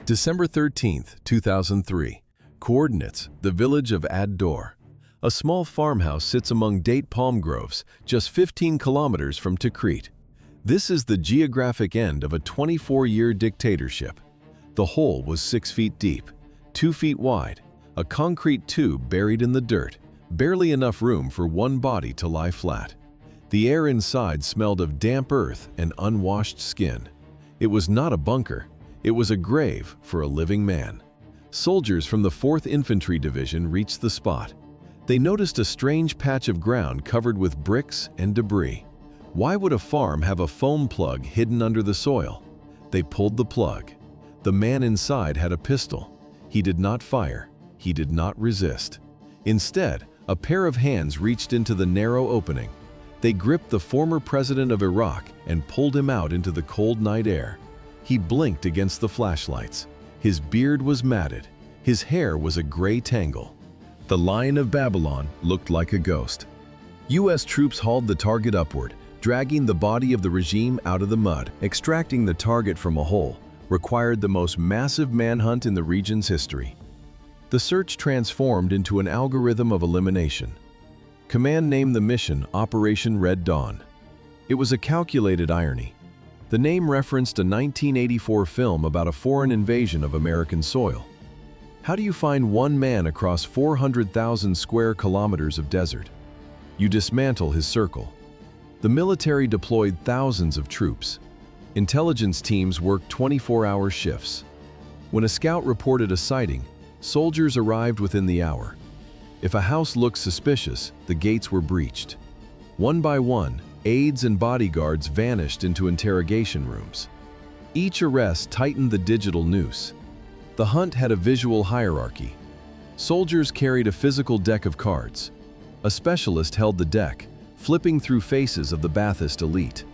December 13, 2003. Coordinates: the village of Ad-Dor. A small farmhouse sits among date palm groves, just 15 kilometers from Tikrit. This is the geographic end of a 24-year dictatorship. The hole was 6 feet deep, 2 feet wide, a concrete tube buried in the dirt, barely enough room for one body to lie flat. The air inside smelled of damp earth and unwashed skin. It was not a bunker, it was a grave for a living man. Soldiers from the 4th Infantry Division reached the spot. They noticed a strange patch of ground covered with bricks and debris. Why would a farm have a foam plug hidden under the soil? They pulled the plug. The man inside had a pistol. He did not fire. He did not resist. Instead, a pair of hands reached into the narrow opening. They gripped the former president of Iraq and pulled him out into the cold night air. He blinked against the flashlights. His beard was matted. His hair was a gray tangle. The Lion of Babylon looked like a ghost. U.S. troops hauled the target upward, dragging the body of the regime out of the mud. Extracting the target from a hole required the most massive manhunt in the region's history. The search transformed into an algorithm of elimination. Command named the mission Operation Red Dawn. It was a calculated irony. The name referenced a 1984 film about a foreign invasion of American soil. How do you find one man across 400,000 square kilometers of desert? You dismantle his circle. The military deployed thousands of troops. Intelligence teams worked 24-hour shifts. When a scout reported a sighting, soldiers arrived within the hour. If a house looked suspicious, the gates were breached. One by one, aides and bodyguards vanished into interrogation rooms. Each arrest tightened the digital noose. The hunt had a visual hierarchy. Soldiers carried a physical deck of cards. A specialist held the deck, flipping through faces of the Ba'athist elite.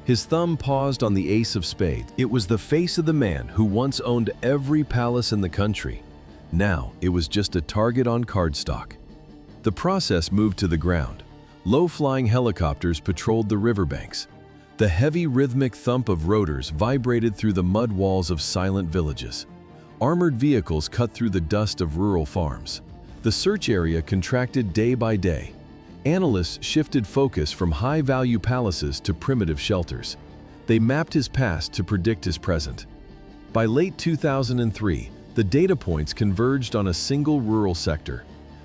His thumb paused on the ace of spades. It was the face of the man who once owned every palace in the country. Now, it was just a target on cardstock. The process moved to the ground. Low-flying helicopters patrolled the riverbanks. The heavy rhythmic thump of rotors vibrated through the mud walls of silent villages. Armored vehicles cut through the dust of rural farms. The search area contracted day by day. Analysts shifted focus from high-value palaces to primitive shelters. They mapped his past to predict his present. By late 2003, the data points converged on a single rural sector.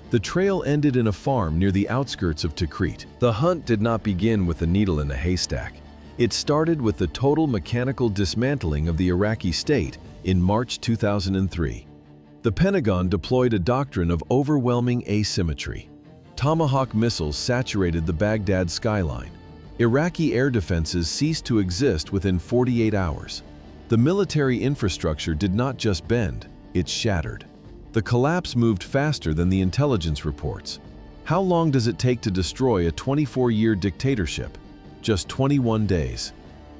The trail ended in a farm near the outskirts of Tikrit. The hunt did not begin with a needle in a haystack. It started with the total mechanical dismantling of the Iraqi state in March 2003. The Pentagon deployed a doctrine of overwhelming asymmetry. Tomahawk missiles saturated the Baghdad skyline. Iraqi air defenses ceased to exist within 48 hours. The military infrastructure did not just bend, it shattered. The collapse moved faster than the intelligence reports. How long does it take to destroy a 24-year dictatorship? Just 21 days.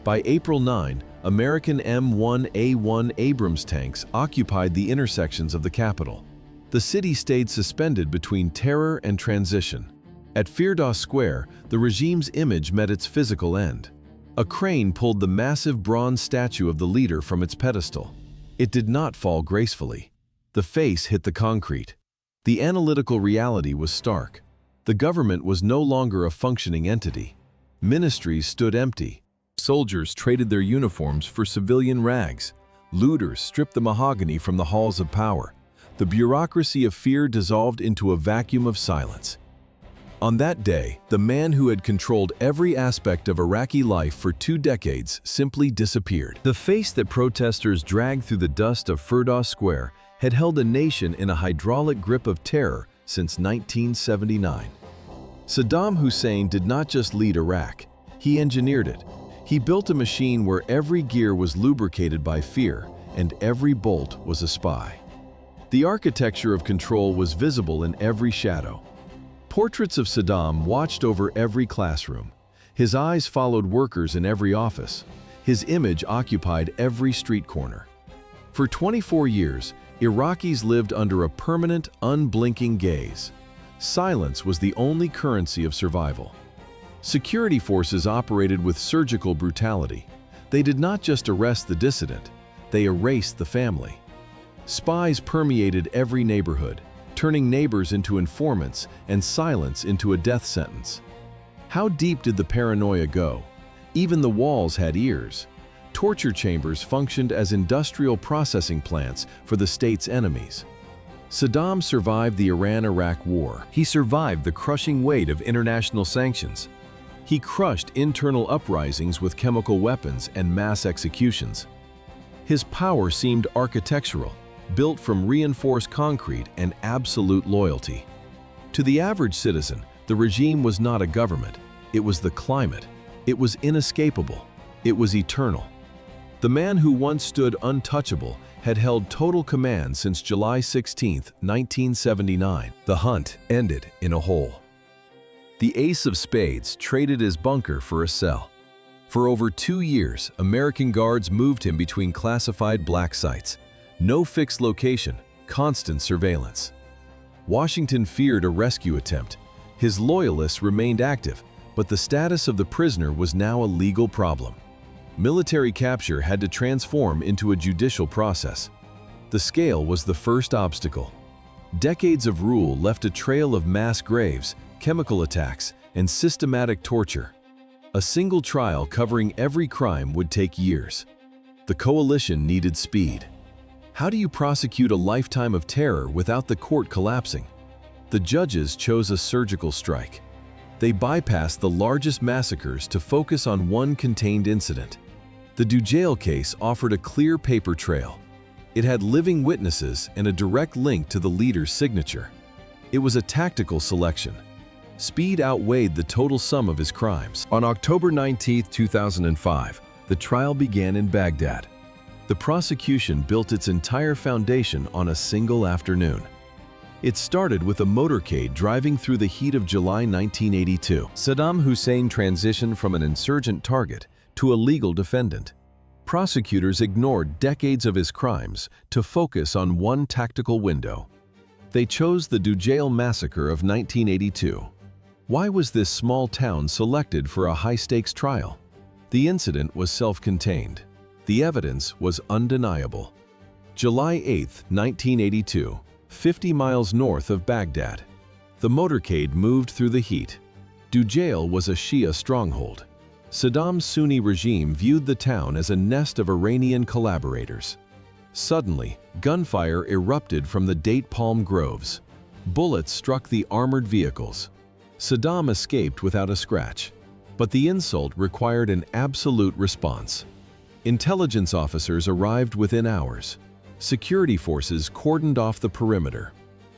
By April 9, American M1A1 Abrams tanks occupied the intersections of the capital. The city stayed suspended between terror and transition. At Firdos Square, the regime's image met its physical end. A crane pulled the massive bronze statue of the leader from its pedestal. It did not fall gracefully. The face hit the concrete. The analytical reality was stark. The government was no longer a functioning entity. Ministries stood empty. Soldiers traded their uniforms for civilian rags. Looters stripped the mahogany from the halls of power. The bureaucracy of fear dissolved into a vacuum of silence. On that day, the man who had controlled every aspect of Iraqi life for 2 decades simply disappeared. The face that protesters dragged through the dust of Firdos Square had held a nation in a hydraulic grip of terror since 1979. Saddam Hussein did not just lead Iraq, he engineered it. He built a machine where every gear was lubricated by fear and every bolt was a spy. The architecture of control was visible in every shadow. Portraits of Saddam watched over every classroom. His eyes followed workers in every office. His image occupied every street corner. For 24 years, Iraqis lived under a permanent, unblinking gaze. Silence was the only currency of survival. Security forces operated with surgical brutality. They did not just arrest the dissident, they erased the family. Spies permeated every neighborhood, turning neighbors into informants and silence into a death sentence. How deep did the paranoia go? Even the walls had ears. Torture chambers functioned as industrial processing plants for the state's enemies. Saddam survived the Iran-Iraq War. He survived the crushing weight of international sanctions. He crushed internal uprisings with chemical weapons and mass executions. His power seemed architectural, built from reinforced concrete and absolute loyalty. To the average citizen, the regime was not a government. It was the climate. It was inescapable. It was eternal. The man who once stood untouchable had held total command since July 16, 1979. The hunt ended in a hole. The ace of spades traded his bunker for a cell. For over 2 years, American guards moved him between classified black sites. No fixed location, constant surveillance. Washington feared a rescue attempt. His loyalists remained active, but the status of the prisoner was now a legal problem. Military capture had to transform into a judicial process. The scale was the first obstacle. Decades of rule left a trail of mass graves, chemical attacks, and systematic torture. A single trial covering every crime would take years. The coalition needed speed. How do you prosecute a lifetime of terror without the court collapsing? The judges chose a surgical strike. They bypassed the largest massacres to focus on one contained incident. The Dujail case offered a clear paper trail. It had living witnesses and a direct link to the leader's signature. It was a tactical selection. Speed outweighed the total sum of his crimes. On October 19, 2005, the trial began in Baghdad. The prosecution built its entire foundation on a single afternoon. It started with a motorcade driving through the heat of July 1982. Saddam Hussein transitioned from an insurgent target to a legal defendant. Prosecutors ignored decades of his crimes to focus on one tactical window. They chose the Dujail Massacre of 1982. Why was this small town selected for a high-stakes trial? The incident was self-contained. The evidence was undeniable. July 8, 1982, 50 miles north of Baghdad. The motorcade moved through the heat. Dujail was a Shia stronghold. Saddam's Sunni regime viewed the town as a nest of Iranian collaborators. Suddenly, gunfire erupted from the date palm groves. Bullets struck the armored vehicles. Saddam escaped without a scratch, but the insult required an absolute response. Intelligence officers arrived within hours. Security forces cordoned off the perimeter.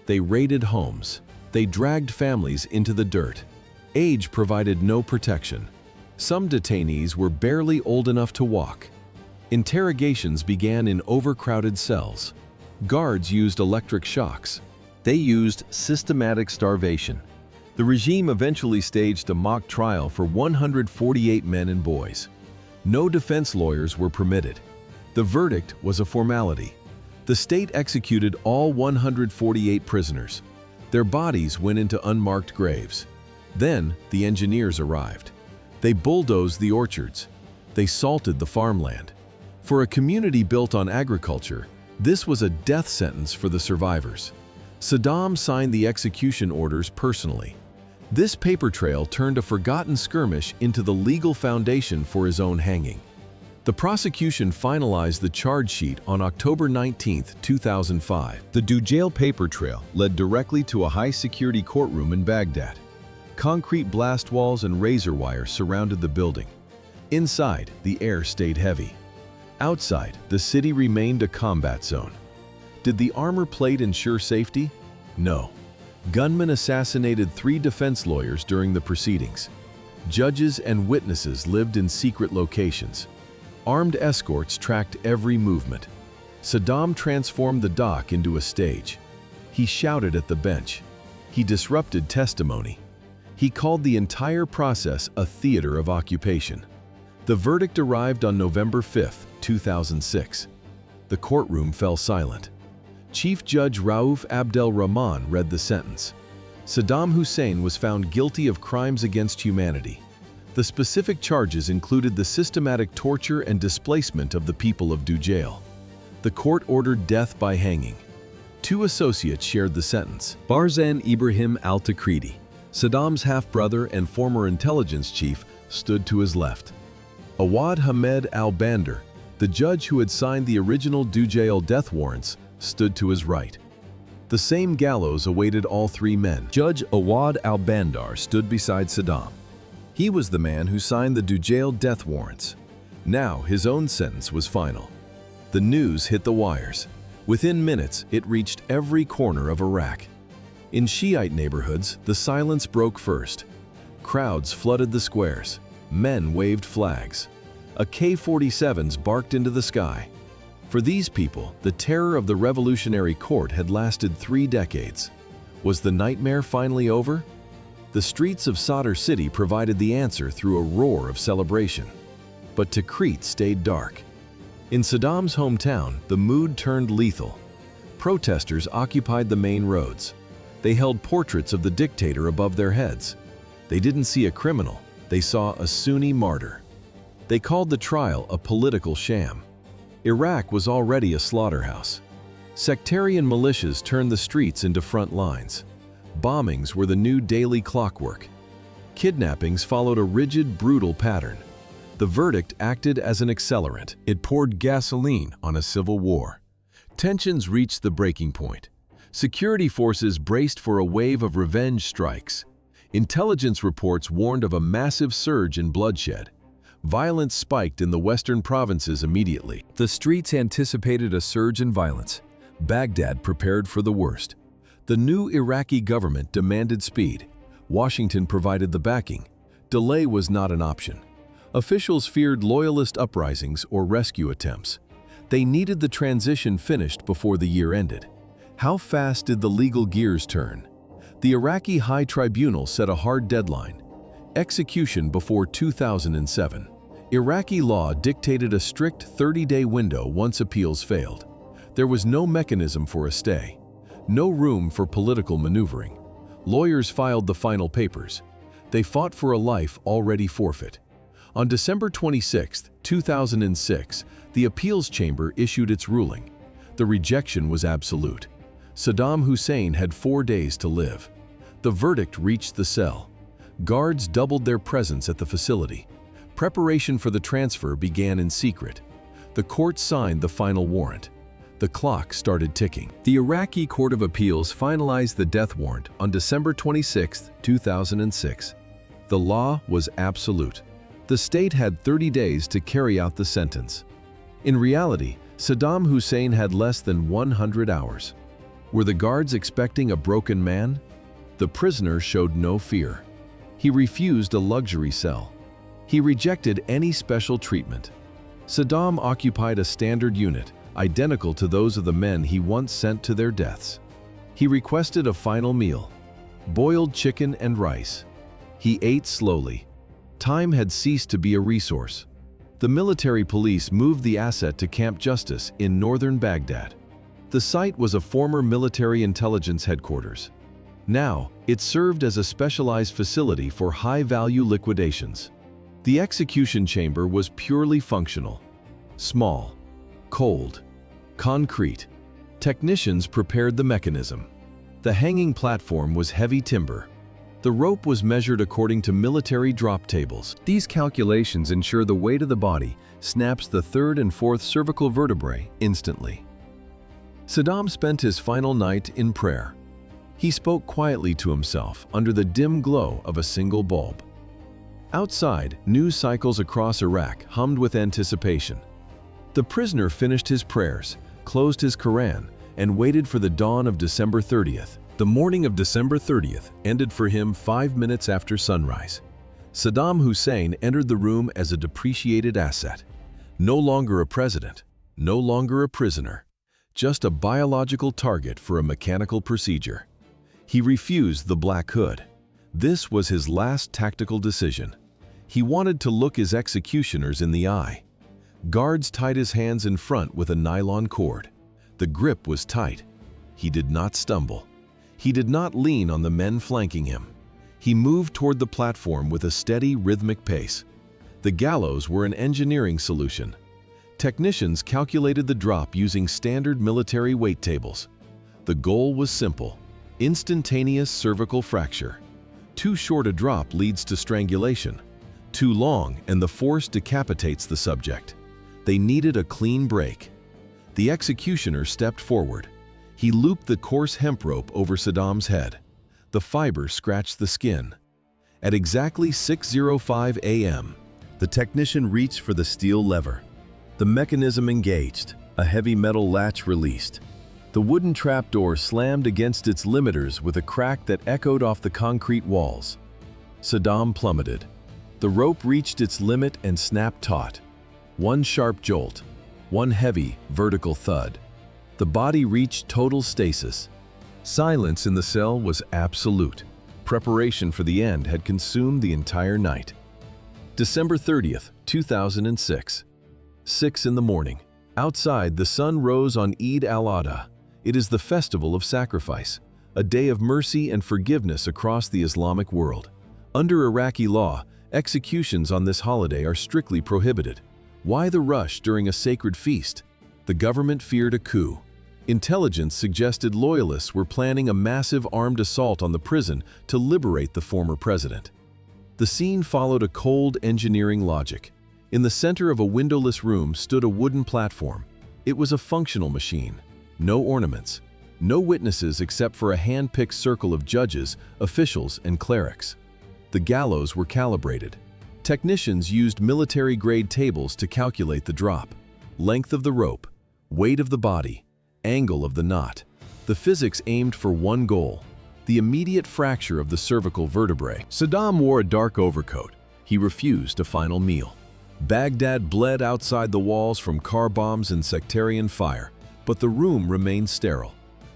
They raided homes. They dragged families into the dirt. Age provided no protection. Some detainees were barely old enough to walk. Interrogations began in overcrowded cells. Guards used electric shocks. They used systematic starvation. The regime eventually staged a mock trial for 148 men and boys. No defense lawyers were permitted. The verdict was a formality. The state executed all 148 prisoners. Their bodies went into unmarked graves. Then the engineers arrived. They bulldozed the orchards. They salted the farmland. For a community built on agriculture, this was a death sentence for the survivors. Saddam signed the execution orders personally. This paper trail turned a forgotten skirmish into the legal foundation for his own hanging. The prosecution finalized the charge sheet on October 19, 2005. The Dujail paper trail led directly to a high-security courtroom in Baghdad. Concrete blast walls and razor wire surrounded the building. Inside, the air stayed heavy. Outside, the city remained a combat zone. Did the armor plate ensure safety? No. Gunmen assassinated 3 defense lawyers during the proceedings. Judges and witnesses lived in secret locations. Armed escorts tracked every movement. Saddam transformed the dock into a stage. He shouted at the bench. He disrupted testimony. He called the entire process a theater of occupation. The verdict arrived on November 5, 2006. The courtroom fell silent. Chief Judge Rauf Abdel Rahman read the sentence. Saddam Hussein was found guilty of crimes against humanity. The specific charges included the systematic torture and displacement of the people of Dujail. The court ordered death by hanging. 2 associates shared the sentence. Barzan Ibrahim al-Tikriti, Saddam's half-brother and former intelligence chief, stood to his left. Awad Hamed al-Bandar, the judge who had signed the original Dujail death warrants, stood to his right. The same gallows awaited all 3 men. Judge Awad al-Bandar stood beside Saddam. He was the man who signed the Dujail death warrants. Now his own sentence was final. The news hit the wires. Within minutes, it reached every corner of Iraq. In Shiite neighborhoods, the silence broke first. Crowds flooded the squares. Men waved flags. AK-47s barked into the sky. For these people, the terror of the revolutionary court had lasted 3 decades. Was the nightmare finally over? The streets of Sadr City provided the answer through a roar of celebration. But Tikrit stayed dark. In Saddam's hometown, the mood turned lethal. Protesters occupied the main roads. They held portraits of the dictator above their heads. They didn't see a criminal, they saw a Sunni martyr. They called the trial a political sham. Iraq was already a slaughterhouse. Sectarian militias turned the streets into front lines. Bombings were the new daily clockwork. Kidnappings followed a rigid, brutal pattern. The verdict acted as an accelerant. It poured gasoline on a civil war. Tensions reached the breaking point. Security forces braced for a wave of revenge strikes. Intelligence reports warned of a massive surge in bloodshed. Violence spiked in the western provinces immediately. The streets anticipated a surge in violence. Baghdad prepared for the worst. The new Iraqi government demanded speed. Washington provided the backing. Delay was not an option. Officials feared loyalist uprisings or rescue attempts. They needed the transition finished before the year ended. How fast did the legal gears turn? The Iraqi High Tribunal set a hard deadline: execution before 2007. Iraqi law dictated a strict 30-day window once appeals failed. There was no mechanism for a stay, no room for political maneuvering. Lawyers filed the final papers. They fought for a life already forfeit. On December 26, 2006, the appeals chamber issued its ruling. The rejection was absolute. Saddam Hussein had 4 days to live. The verdict reached the cell. Guards doubled their presence at the facility. Preparation for the transfer began in secret. The court signed the final warrant. The clock started ticking. The Iraqi Court of Appeals finalized the death warrant on December 26, 2006. The law was absolute. The state had 30 days to carry out the sentence. In reality, Saddam Hussein had less than 100 hours. Were the guards expecting a broken man? The prisoner showed no fear. He refused a luxury cell. He rejected any special treatment. Saddam occupied a standard unit, identical to those of the men he once sent to their deaths. He requested a final meal: boiled chicken and rice. He ate slowly. Time had ceased to be a resource. The military police moved the asset to Camp Justice in northern Baghdad. The site was a former military intelligence headquarters. Now, it served as a specialized facility for high-value liquidations. The execution chamber was purely functional. Small, cold, concrete. Technicians prepared the mechanism. The hanging platform was heavy timber. The rope was measured according to military drop tables. These calculations ensure the weight of the body snaps the 3rd and 4th cervical vertebrae instantly. Saddam spent his final night in prayer. He spoke quietly to himself under the dim glow of a single bulb. Outside, news cycles across Iraq hummed with anticipation. The prisoner finished his prayers, closed his Quran, and waited for the dawn of December 30th. The morning of December 30th ended for him 5 minutes after sunrise. Saddam Hussein entered the room as a depreciated asset. No longer a president, no longer a prisoner, just a biological target for a mechanical procedure. He refused the black hood. This was his last tactical decision. He wanted to look his executioners in the eye. Guards tied his hands in front with a nylon cord. The grip was tight. He did not stumble. He did not lean on the men flanking him. He moved toward the platform with a steady, rhythmic pace. The gallows were an engineering solution. Technicians calculated the drop using standard military weight tables. The goal was simple: instantaneous cervical fracture. Too short a drop leads to strangulation. Too long and the force decapitates the subject. They needed a clean break. The executioner stepped forward. He looped the coarse hemp rope over Saddam's head. The fiber scratched the skin. At exactly 6:05 a.m., the technician reached for the steel lever. The mechanism engaged, a heavy metal latch released. The wooden trapdoor slammed against its limiters with a crack that echoed off the concrete walls. Saddam plummeted. The rope reached its limit and snapped taut. One sharp jolt, one heavy, vertical thud. The body reached total stasis. Silence in the cell was absolute. Preparation for the end had consumed the entire night. December 30th, 2006. 6 in the morning. Outside, the sun rose on Eid al-Adha. It is the festival of sacrifice, a day of mercy and forgiveness across the Islamic world. Under Iraqi law, executions on this holiday are strictly prohibited. Why the rush during a sacred feast? The government feared a coup. Intelligence suggested loyalists were planning a massive armed assault on the prison to liberate the former president. The scene followed a cold engineering logic. In the center of a windowless room stood a wooden platform. It was a functional machine. No ornaments. No witnesses except for a hand-picked circle of judges, officials, and clerics. The gallows were calibrated. Technicians used military-grade tables to calculate the drop. Length of the rope, weight of the body, angle of the knot. The physics aimed for one goal: the immediate fracture of the cervical vertebrae. Saddam wore a dark overcoat. He refused a final meal. Baghdad bled outside the walls from car bombs and sectarian fire, but the room remained sterile.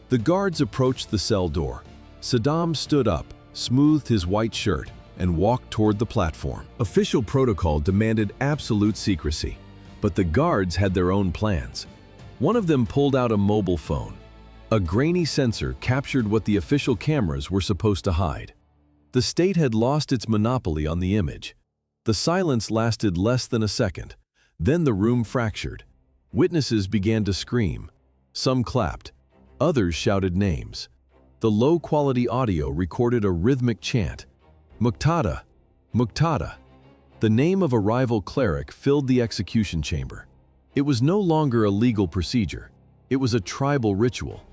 The guards approached the cell door. Saddam stood up, smoothed his white shirt, and walked toward the platform. Official protocol demanded absolute secrecy, but the guards had their own plans. One of them pulled out a mobile phone. A grainy sensor captured what the official cameras were supposed to hide. The state had lost its monopoly on the image. The silence lasted less than a second. Then the room fractured. Witnesses began to scream. Some clapped. Others shouted names. The low-quality audio recorded a rhythmic chant. Muqtada, Muqtada. The name of a rival cleric filled the execution chamber. It was no longer a legal procedure. It was a tribal ritual.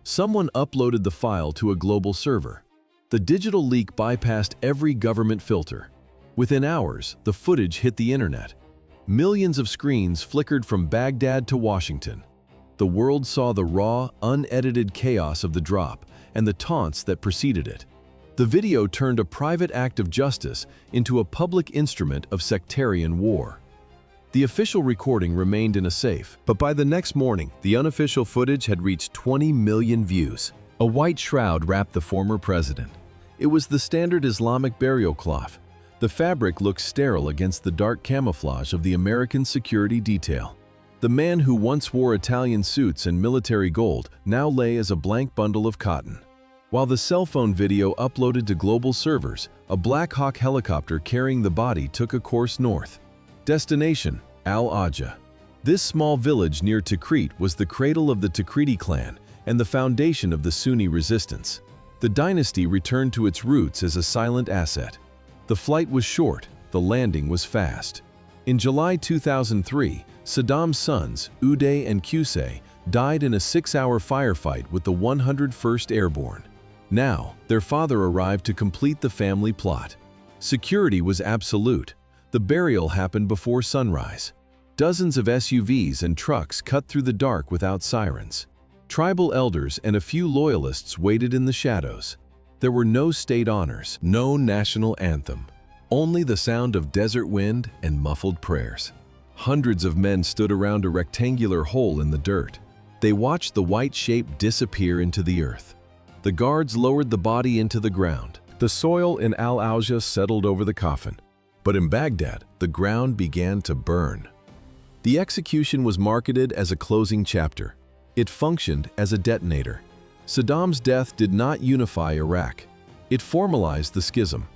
Someone uploaded the file to a global server. The digital leak bypassed every government filter. Within hours, the footage hit the internet. Millions of screens flickered from Baghdad to Washington. The world saw the raw, unedited chaos of the drop and the taunts that preceded it. The video turned a private act of justice into a public instrument of sectarian war. The official recording remained in a safe, but by the next morning, the unofficial footage had reached 20 million views. A white shroud wrapped the former president. It was the standard Islamic burial cloth. The fabric looked sterile against the dark camouflage of the American security detail. The man who once wore Italian suits and military gold now lay as a blank bundle of cotton. While the cell phone video uploaded to global servers, a Black Hawk helicopter carrying the body took a course north. Destination: Al-Ajah. This small village near Tikrit was the cradle of the Tikriti clan and the foundation of the Sunni resistance. The dynasty returned to its roots as a silent asset. The flight was short, the landing was fast. In July 2003, Saddam's sons, Uday and Qusay, died in a 6-hour firefight with the 101st Airborne. Now, their father arrived to complete the family plot. Security was absolute. The burial happened before sunrise. Dozens of SUVs and trucks cut through the dark without sirens. Tribal elders and a few loyalists waited in the shadows. There were no state honors, no national anthem, only the sound of desert wind and muffled prayers. Hundreds of men stood around a rectangular hole in the dirt. They watched the white shape disappear into the earth. The guards lowered the body into the ground. The soil in Al-Ajah settled over the coffin. But in Baghdad, the ground began to burn. The execution was marketed as a closing chapter. It functioned as a detonator. Saddam's death did not unify Iraq. It formalized the schism.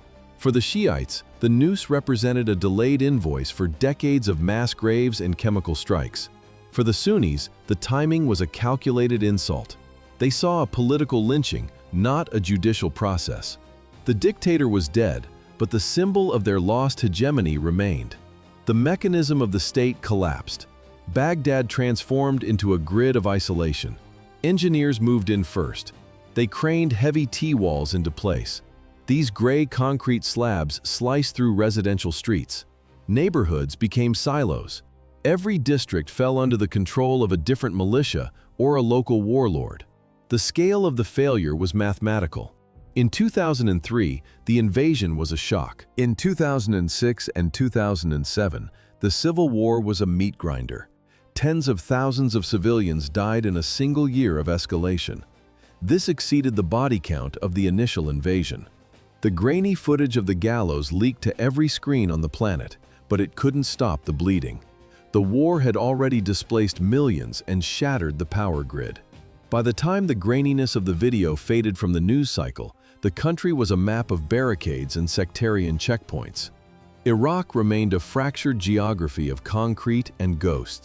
For the Shiites, the noose represented a delayed invoice for decades of mass graves and chemical strikes. For the Sunnis, the timing was a calculated insult. They saw a political lynching, not a judicial process. The dictator was dead, but the symbol of their lost hegemony remained. The mechanism of the state collapsed. Baghdad transformed into a grid of isolation. Engineers moved in first. They craned heavy T-walls into place. These gray concrete slabs sliced through residential streets. Neighborhoods became silos. Every district fell under the control of a different militia or a local warlord. The scale of the failure was mathematical. In 2003, the invasion was a shock. In 2006 and 2007, the civil war was a meat grinder. Tens of thousands of civilians died in a single year of escalation. This exceeded the body count of the initial invasion. The grainy footage of the gallows leaked to every screen on the planet, but it couldn't stop the bleeding. The war had already displaced millions and shattered the power grid. By the time the graininess of the video faded from the news cycle, the country was a map of barricades and sectarian checkpoints. Iraq remained a fractured geography of concrete and ghosts.